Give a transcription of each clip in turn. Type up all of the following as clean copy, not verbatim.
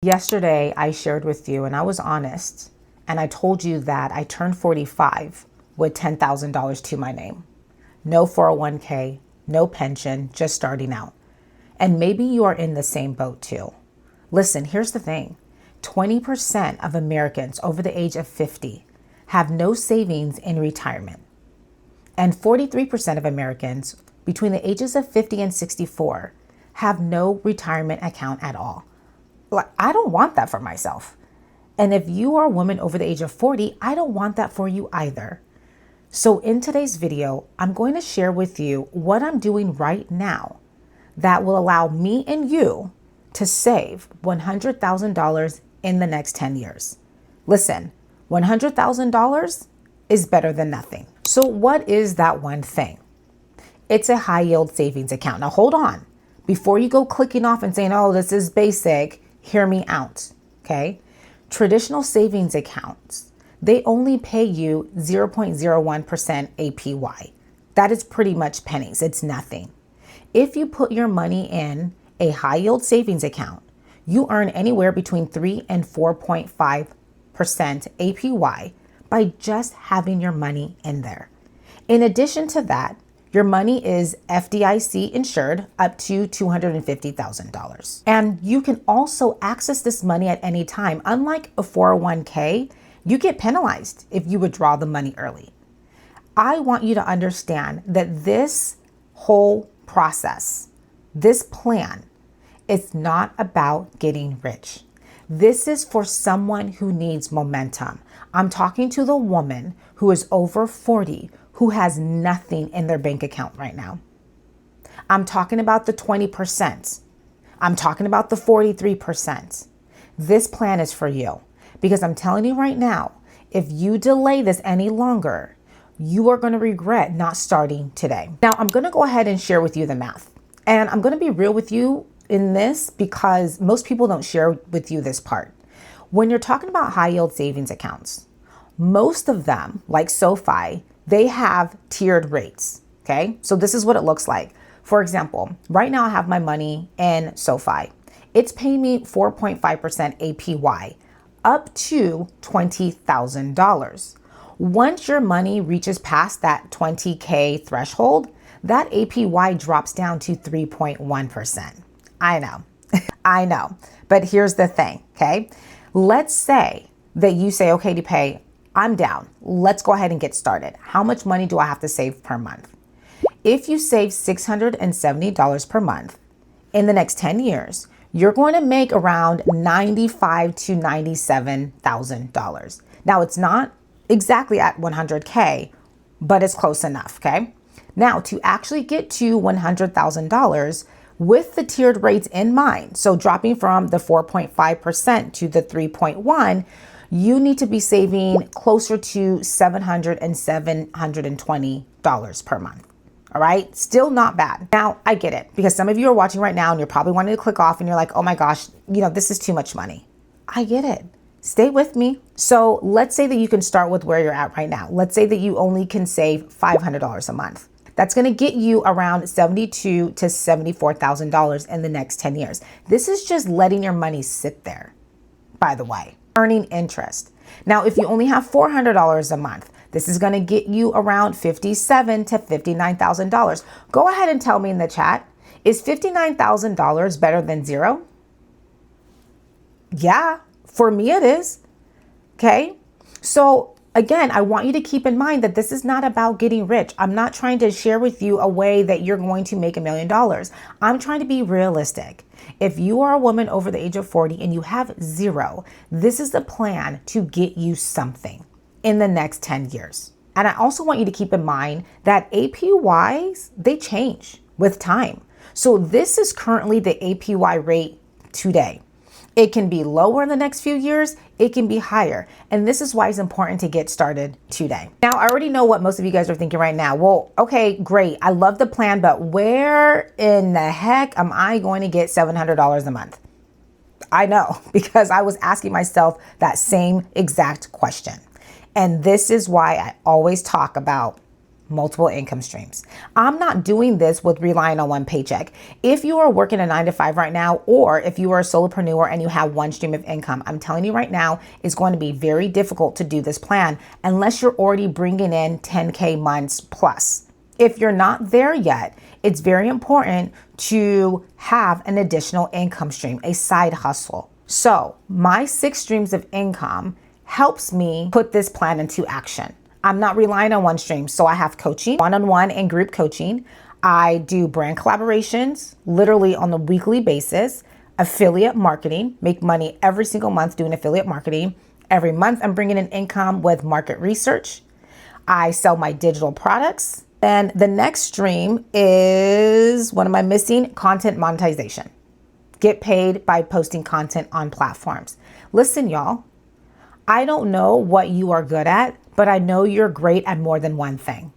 Yesterday, I shared with you, and I was honest, and I told you that I turned 45 with $10,000 to my name. No 401k, no pension, just starting out. And maybe you are in the same boat too. Listen, here's the thing. 20% of Americans over the age of 50 have no savings in retirement. And 43% of Americans between the ages of 50 and 64 have no retirement account at all. I don't want that for myself. And if you are a woman over the age of 40, I don't want that for you either. So in today's video, I'm going to share with you what I'm doing right now that will allow me and you to save $100,000 in the next 10 years. Listen, $100,000 is better than nothing. So what is that one thing? It's a high yield savings account. Now hold on. Before you go clicking off and saying, oh, this is basic, hear me out, okay? Traditional savings accounts, they only pay you 0.01% APY. That is pretty much pennies. It's nothing. If you put your money in a high yield savings account, you earn anywhere between 3 and 4.5% APY by just having your money in there. In addition to that, your money is FDIC insured up to $250,000. And you can also access this money at any time. Unlike a 401k, you get penalized if you withdraw the money early. I want you to understand that this whole process, this plan, is not about getting rich. This is for someone who needs momentum. I'm talking to the woman who is over 40, who has nothing in their bank account right now. I'm talking about the 20%. I'm talking about the 43%. This plan is for you because I'm telling you right now, if you delay this any longer, you are going to regret not starting today. Now, I'm going to go ahead and share with you the math. And I'm going to be real with you in this because most people don't share with you this part. When you're talking about high yield savings accounts, most of them, like SoFi, they have tiered rates, okay? So this is what it looks like. For example, right now I have my money in SoFi. It's paying me 4.5% APY up to $20,000. Once your money reaches past that 20K threshold, that APY drops down to 3.1%. I know, I know, but here's the thing, okay? Let's say that you say, okay, to pay, I'm down. Let's go ahead and get started. How much money do I have to save per month? If you save $670 per month in the next 10 years, you're going to make around $95,000 to $97,000. Now, it's not exactly at 100K, but it's close enough, okay? Now, to actually get to $100,000 with the tiered rates in mind, so dropping from the 4.5% to the 3.1%, you need to be saving closer to $700 and $720 per month. All right. Still not bad. Now I get it because some of you are watching right now and you're probably wanting to click off and you're like, oh my gosh, this is too much money. I get it. Stay with me. So let's say that you can start with where you're at right now. Let's say that you only can save $500 a month. That's going to get you around $72,000 to $74,000 in the next 10 years. This is just letting your money sit there, by the way. Earning interest. Now, if you only have $400 a month, this is going to get you around $57,000 to $59,000. Go ahead and tell me in the chat, is $59,000 better than zero? Yeah, for me it is. Okay. So again, I want you to keep in mind that this is not about getting rich. I'm not trying to share with you a way that you're going to make $1 million. I'm trying to be realistic. If you are a woman over the age of 40 and you have zero, this is the plan to get you something in the next 10 years. And I also want you to keep in mind that APYs, they change with time. So this is currently the APY rate today. It can be lower in the next few years. It can be higher. And this is why it's important to get started today. Now, I already know what most of you guys are thinking right now. Well, okay, great. I love the plan, but where in the heck am I going to get $700 a month? I know, because I was asking myself that same exact question. And this is why I always talk about multiple income streams. I'm not doing this with relying on one paycheck. If you are working a 9 to 5 right now, or if you are a solopreneur and you have one stream of income, I'm telling you right now, it's going to be very difficult to do this plan unless you're already bringing in 10K months plus. If you're not there yet, it's very important to have an additional income stream, a side hustle. So my 6 streams of income helps me put this plan into action. I'm not relying on one stream. So I have coaching, one-on-one and group coaching. I do brand collaborations, literally on a weekly basis, affiliate marketing, make money every single month doing affiliate marketing. Every month I'm bringing in income with market research. I sell my digital products. Then the next stream is, what am I missing? Content monetization. Get paid by posting content on platforms. Listen, y'all, I don't know what you are good at, but I know you're great at more than one thing.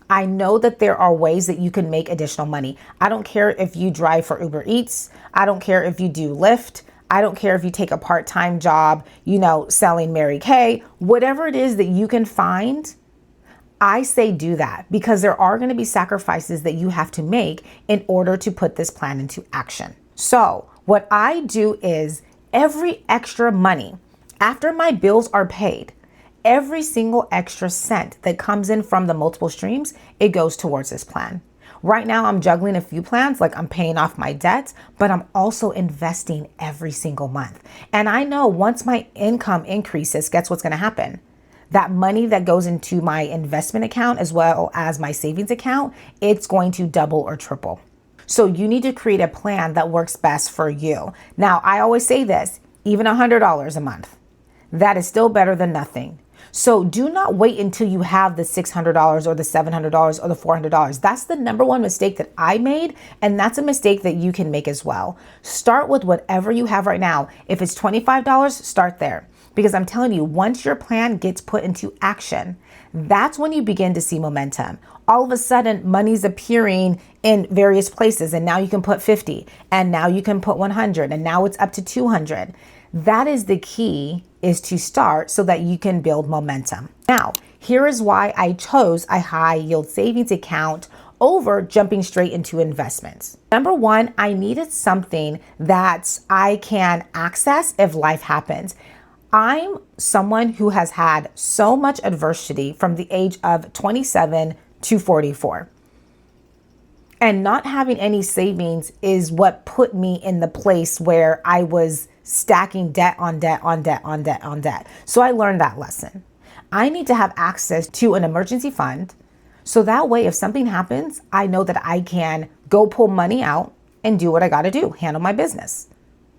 I know that there are ways that you can make additional money. I don't care if you drive for Uber Eats. I don't care if you do Lyft. I don't care if you take a part-time job, selling Mary Kay, whatever it is that you can find. I say do that because there are going to be sacrifices that you have to make in order to put this plan into action. So what I do is every extra money after my bills are paid, every single extra cent that comes in from the multiple streams, it goes towards this plan. Right now, I'm juggling a few plans, like I'm paying off my debts, but I'm also investing every single month. And I know once my income increases, guess what's going to happen? That money that goes into my investment account as well as my savings account, it's going to double or triple. So you need to create a plan that works best for you. Now, I always say this, even $100 a month, that is still better than nothing. So do not wait until you have the $600 or the $700 or the $400. That's the number one mistake that I made, and that's a mistake that you can make as well. Start with whatever you have right now. If it's $25, start there. Because I'm telling you, once your plan gets put into action, that's when you begin to see momentum. All of a sudden, money's appearing in various places, and now you can put 50, and now you can put 100, and now it's up to 200. That is the key, is to start so that you can build momentum. Now, here is why I chose a high yield savings account over jumping straight into investments. Number one, I needed something that I can access if life happens. I'm someone who has had so much adversity from the age of 27 to 44. And not having any savings is what put me in the place where I was stacking debt on debt on debt on debt on debt. So I learned that lesson. I need to have access to an emergency fund. So that way, if something happens, I know that I can go pull money out and do what I got to do, handle my business.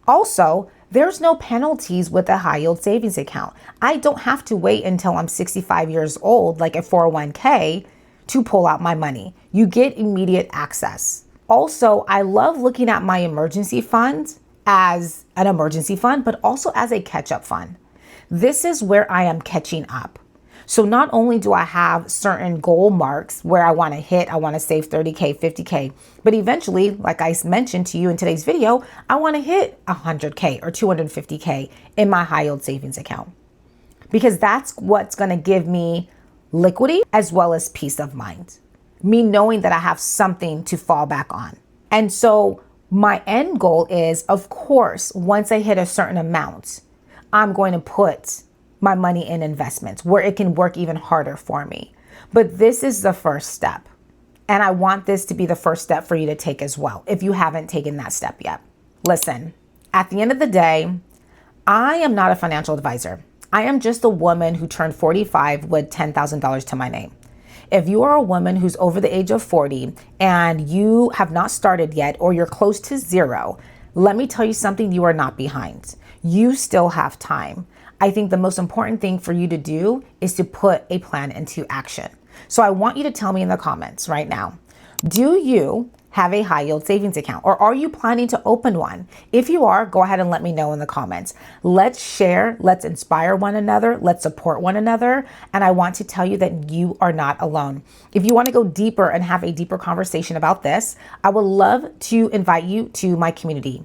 Also, there's no penalties with a high yield savings account. I don't have to wait until I'm 65 years old, like a 401k, to pull out my money. You get immediate access. Also, I love looking at my emergency fund as an emergency fund, but also as a catch-up fund. This is where I am catching up. So not only do I have certain goal marks where I want to hit, I want to save 30K, 50K, but eventually, like I mentioned to you in today's video, I want to hit 100K or 250K in my high yield savings account, because that's what's going to give me liquidity as well as peace of mind, me knowing that I have something to fall back on. And so my end goal is, of course, once I hit a certain amount, I'm going to put my money in investments where it can work even harder for me. But this is the first step. And I want this to be the first step for you to take as well, if you haven't taken that step yet. Listen, at the end of the day, I am not a financial advisor. I am just a woman who turned 45 with $10,000 to my name. If you are a woman who's over the age of 40 and you have not started yet, or you're close to zero, let me tell you something, you are not behind. You still have time. I think the most important thing for you to do is to put a plan into action. So I want you to tell me in the comments right now, do you have a high yield savings account, or are you planning to open one? If you are, go ahead and let me know in the comments. Let's share, let's inspire one another, let's support one another. And I want to tell you that you are not alone. If you want to go deeper and have a deeper conversation about this, I would love to invite you to my community.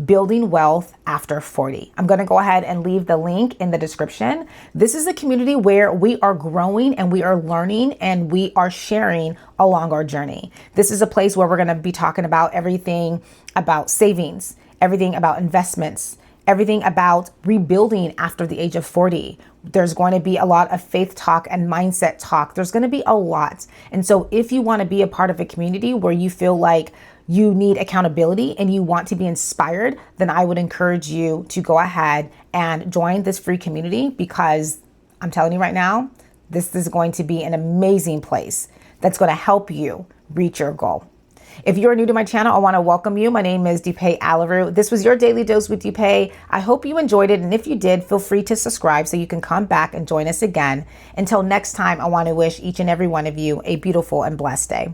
Building Wealth After 40. I'm going to go ahead and leave the link in the description. This is a community where we are growing and we are learning and we are sharing along our journey. This is a place where we're going to be talking about everything about savings, everything about investments, everything about rebuilding after the age of 40. There's going to be a lot of faith talk and mindset talk. There's going to be a lot. And so if you want to be a part of a community where you feel like you need accountability and you want to be inspired, then I would encourage you to go ahead and join this free community, because I'm telling you right now, this is going to be an amazing place that's going to help you reach your goal. If you're new to my channel, I want to welcome you. My name is Dupe Alaru. This was your Daily Dose with Dupe. I hope you enjoyed it. And if you did, feel free to subscribe so you can come back and join us again. Until next time, I want to wish each and every one of you a beautiful and blessed day.